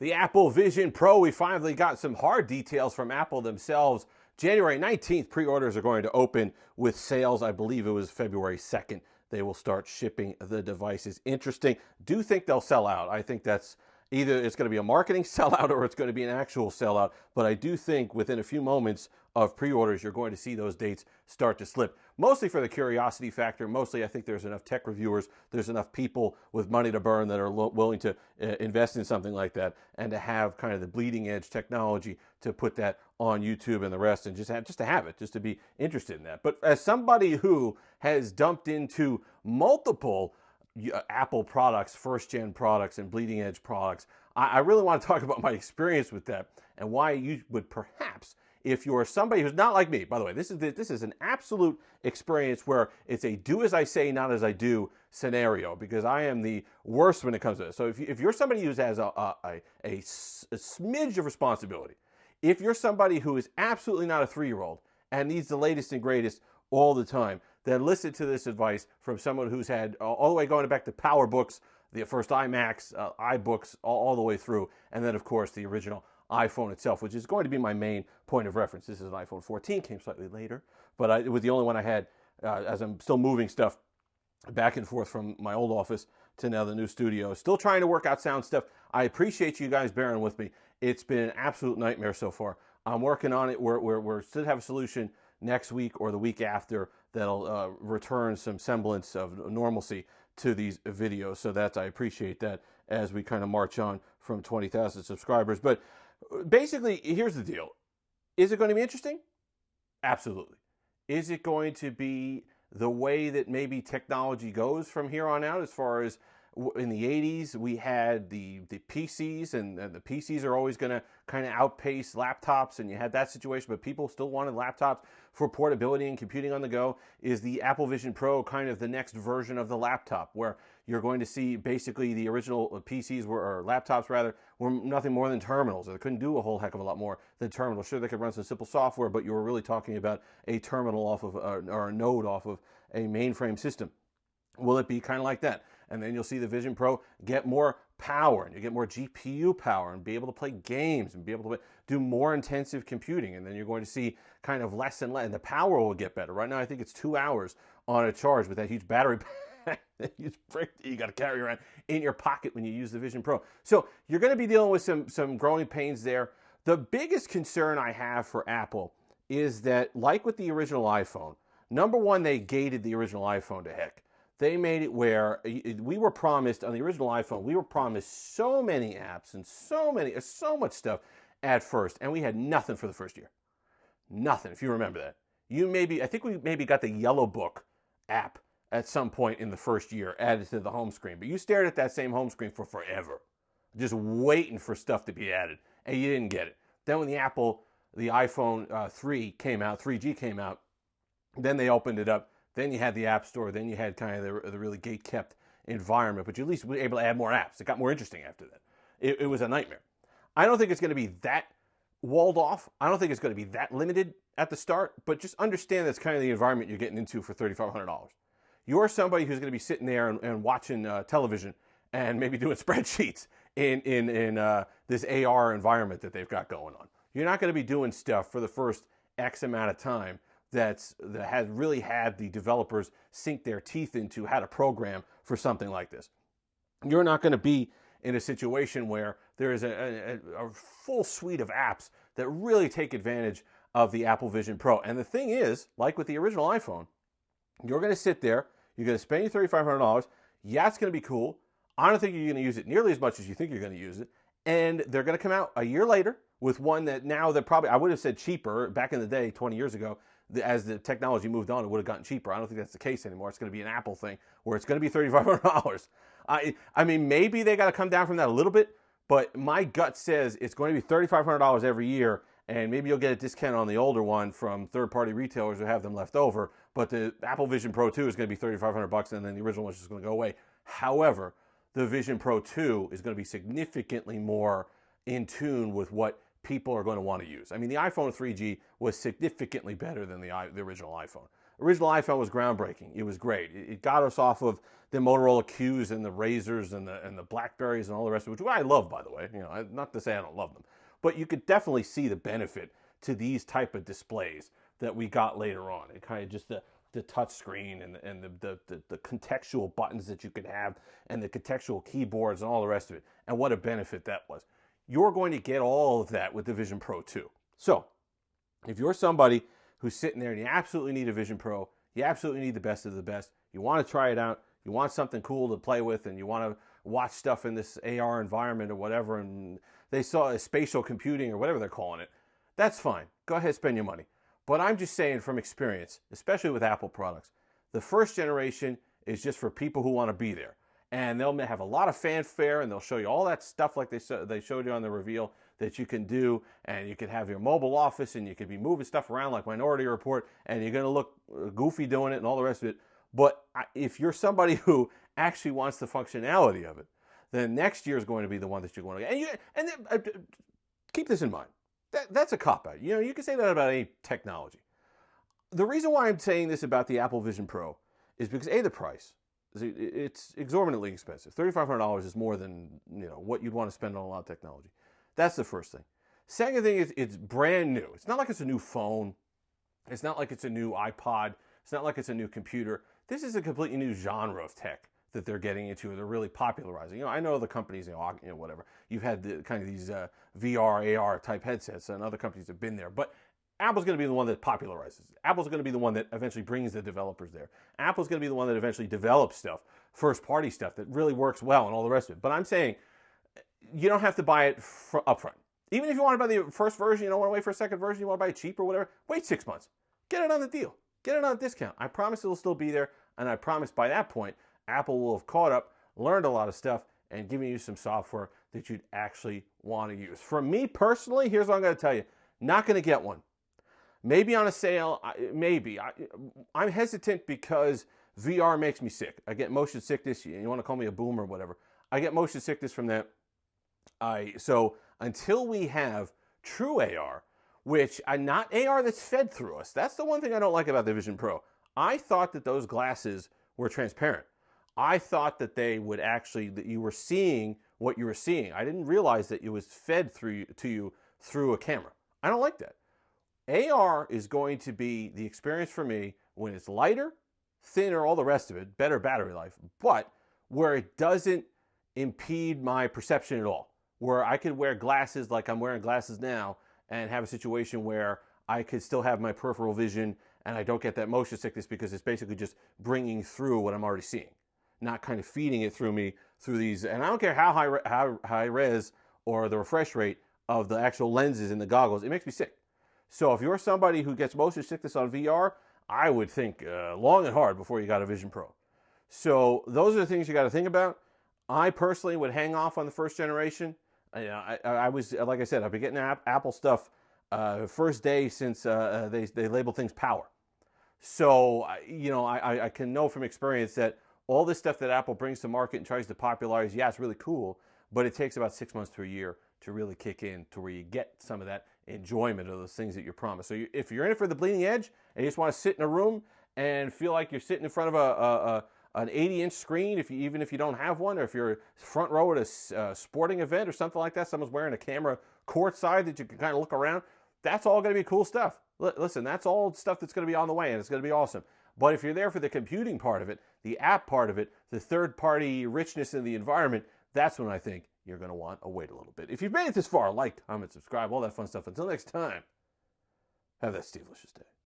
The Apple Vision Pro, we finally got some hard details from Apple themselves. January 19th, pre-orders are going to open with sales. I believe it was February 2nd. They will start shipping the devices. Interesting. Do think they'll sell out. I think that's either it's going to be a marketing sellout or it's going to be an actual sellout. But I do think within a few moments of pre-orders, you're going to see those dates start to slip. Mostly for the curiosity factor. Mostly I think there's enough tech reviewers, there's enough people with money to burn that are willing to invest in something like that and to have kind of the bleeding edge technology to put that on YouTube and the rest and just to have it, just to be interested in that. But as somebody who has dumped into multiple Apple products, first-gen products, and bleeding-edge products, I really want to talk about my experience with that and why you would perhaps, if you're somebody who's not like me, by the way, this is an absolute experience where it's a do as I say, not as I do scenario, because I am the worst when it comes to this. So if you're somebody who has a smidge of responsibility, if you're somebody who is absolutely not a 3-year-old and needs the latest and greatest all the time, then listen to this advice from someone who's had all the way going back to Powerbooks, the first iMacs, iBooks, all the way through, and then, of course, the original iPhone itself, which is going to be my main point of reference. This is an iPhone 14, came slightly later, but it was the only one I had as I'm still moving stuff back and forth from my old office to now the new studio. Still trying to work out sound stuff. I appreciate you guys bearing with me. It's been an absolute nightmare so far. I'm working on it. We're still have a solution next week or the week after that'll return some semblance of normalcy to these videos. So I appreciate that as we kind of march on from 20,000 subscribers. But basically, here's the deal. Is it going to be interesting? Absolutely. Is it going to be the way that maybe technology goes from here on out, as far as in the 80s, we had the PCs, and the PCs are always going to kind of outpace laptops, and you had that situation, but people still wanted laptops for portability and computing on the go. Is the Apple Vision Pro kind of the next version of the laptop, where you're going to see basically the original PCs or laptops rather, were nothing more than terminals. They couldn't do a whole heck of a lot more than terminals. Sure, they could run some simple software, but you were really talking about a terminal off of, or a node off of a mainframe system. Will it be kind of like that? And then you'll see the Vision Pro get more power, and you get more GPU power, and be able to play games, and be able to do more intensive computing. And then you're going to see kind of less and less, and the power will get better. Right now, I think it's 2 hours on a charge with that huge battery pack, that huge brick that you got to carry around in your pocket when you use the Vision Pro. So you're going to be dealing with some growing pains there. The biggest concern I have for Apple is that, like with the original iPhone, number one, they gated the original iPhone to heck. They made it where we were promised on the original iPhone, we were promised so many apps and so much stuff at first, and we had nothing for the first year. Nothing, if you remember that. I think we maybe got the Yellow Book app at some point in the first year added to the home screen, but you stared at that same home screen for forever, just waiting for stuff to be added, and you didn't get it. Then when the iPhone 3 came out, 3G came out, then they opened it up. Then you had the App Store. Then you had kind of the really gate-kept environment. But you at least were able to add more apps. It got more interesting after that. It was a nightmare. I don't think it's going to be that walled off. I don't think it's going to be that limited at the start. But just understand that's kind of the environment you're getting into for $3,500. You're somebody who's going to be sitting there and watching television and maybe doing spreadsheets in this AR environment that they've got going on. You're not going to be doing stuff for the first X amount of time that has really had the developers sink their teeth into how to program for something like this. You're not going to be in a situation where there is a full suite of apps that really take advantage of the Apple Vision Pro. And the thing is, like with the original iPhone, you're going to sit there, you're going to spend your $3,500. Yeah, it's going to be cool. I don't think you're going to use it nearly as much as you think you're going to use it. And they're going to come out a year later with one that now they're probably, I would have said cheaper back in the day, 20 years ago. As the technology moved on, it would have gotten cheaper. I don't think that's the case anymore. It's going to be an Apple thing where it's going to be $3,500. I mean, maybe they got to come down from that a little bit, but my gut says it's going to be $3,500 every year, and maybe you'll get a discount on the older one from third-party retailers who have them left over. But the Apple Vision Pro 2 is going to be $3,500, and then the original one is just going to go away. However, the Vision Pro 2 is going to be significantly more in tune with what people are going to want to use. I mean, the iPhone 3G was significantly better than the original iPhone. Original iPhone was groundbreaking. It was great. It got us off of the Motorola Qs and the Razors and the Blackberries and all the rest of it, which I love, by the way. Not to say I don't love them, but you could definitely see the benefit to these type of displays that we got later on. It kind of just the touch screen and the contextual buttons that you could have and the contextual keyboards and all the rest of it. And what a benefit that was. You're going to get all of that with the Vision Pro 2. So if you're somebody who's sitting there and you absolutely need a Vision Pro, you absolutely need the best of the best, you want to try it out, you want something cool to play with, and you want to watch stuff in this AR environment or whatever, and they saw a spatial computing or whatever they're calling it, that's fine. Go ahead, spend your money. But I'm just saying from experience, especially with Apple products, the first generation is just for people who want to be there. And they'll have a lot of fanfare, and they'll show you all that stuff like they showed you on the reveal that you can do, and you can have your mobile office, and you can be moving stuff around like Minority Report, and you're going to look goofy doing it and all the rest of it. But if you're somebody who actually wants the functionality of it, then next year is going to be the one that you're going to get. And keep this in mind. That's a cop-out. You can say that about any technology. The reason why I'm saying this about the Apple Vision Pro is because, A, the price. It's exorbitantly expensive. $3,500 is more than what you'd want to spend on a lot of technology. That's the first thing. Second thing is it's brand new. It's not like it's a new phone. It's not like it's a new iPod. It's not like it's a new computer. This is a completely new genre of tech that they're getting into. They're really popularizing. I know the companies, whatever. You've had these VR, AR type headsets, and other companies have been there. But Apple's going to be the one that popularizes it. Apple's going to be the one that eventually brings the developers there. Apple's going to be the one that eventually develops stuff, first-party stuff that really works well and all the rest of it. But I'm saying you don't have to buy it upfront. Even if you want to buy the first version, you don't want to wait for a second version, you want to buy it cheap or whatever, wait 6 months. Get it on the deal. Get it on a discount. I promise it'll still be there, and I promise by that point, Apple will have caught up, learned a lot of stuff, and given you some software that you'd actually want to use. For me personally, here's what I'm going to tell you. Not going to get one. Maybe on a sale, maybe. I'm hesitant because VR makes me sick. I get motion sickness. You want to call me a boomer or whatever. I get motion sickness from that. So until we have true AR, which not AR that's fed through us. That's the one thing I don't like about the Vision Pro. I thought that those glasses were transparent. I thought that they would that you were seeing what you were seeing. I didn't realize that it was fed to you through a camera. I don't like that. AR is going to be the experience for me when it's lighter, thinner, all the rest of it, better battery life, but where it doesn't impede my perception at all. Where I could wear glasses like I'm wearing glasses now and have a situation where I could still have my peripheral vision and I don't get that motion sickness because it's basically just bringing through what I'm already seeing, not kind of feeding it through me through these. And I don't care how high res or the refresh rate of the actual lenses in the goggles, it makes me sick. So if you're somebody who gets motion sickness on VR, I would think long and hard before you got a Vision Pro. So those are the things you got to think about. I personally would hang off on the first generation. I was, like I said, I've been getting Apple stuff first day since they label things power. So, I can know from experience that all this stuff that Apple brings to market and tries to popularize, yeah, it's really cool, but it takes about 6 months to a year to really kick in to where you get some of that enjoyment of those things that you're promised. So if you're in it for the bleeding edge and you just want to sit in a room and feel like you're sitting in front of an 80-inch screen, even if you don't have one, or if you're front row at a sporting event or something like that, someone's wearing a camera courtside that you can kind of look around, that's all going to be cool stuff. Listen, that's all stuff that's going to be on the way, and it's going to be awesome. But if you're there for the computing part of it, the app part of it, the third-party richness in the environment, that's when I think you're going to want to wait a little bit. If you've made it this far, like, comment, subscribe, all that fun stuff. Until next time, have that Steve-licious day.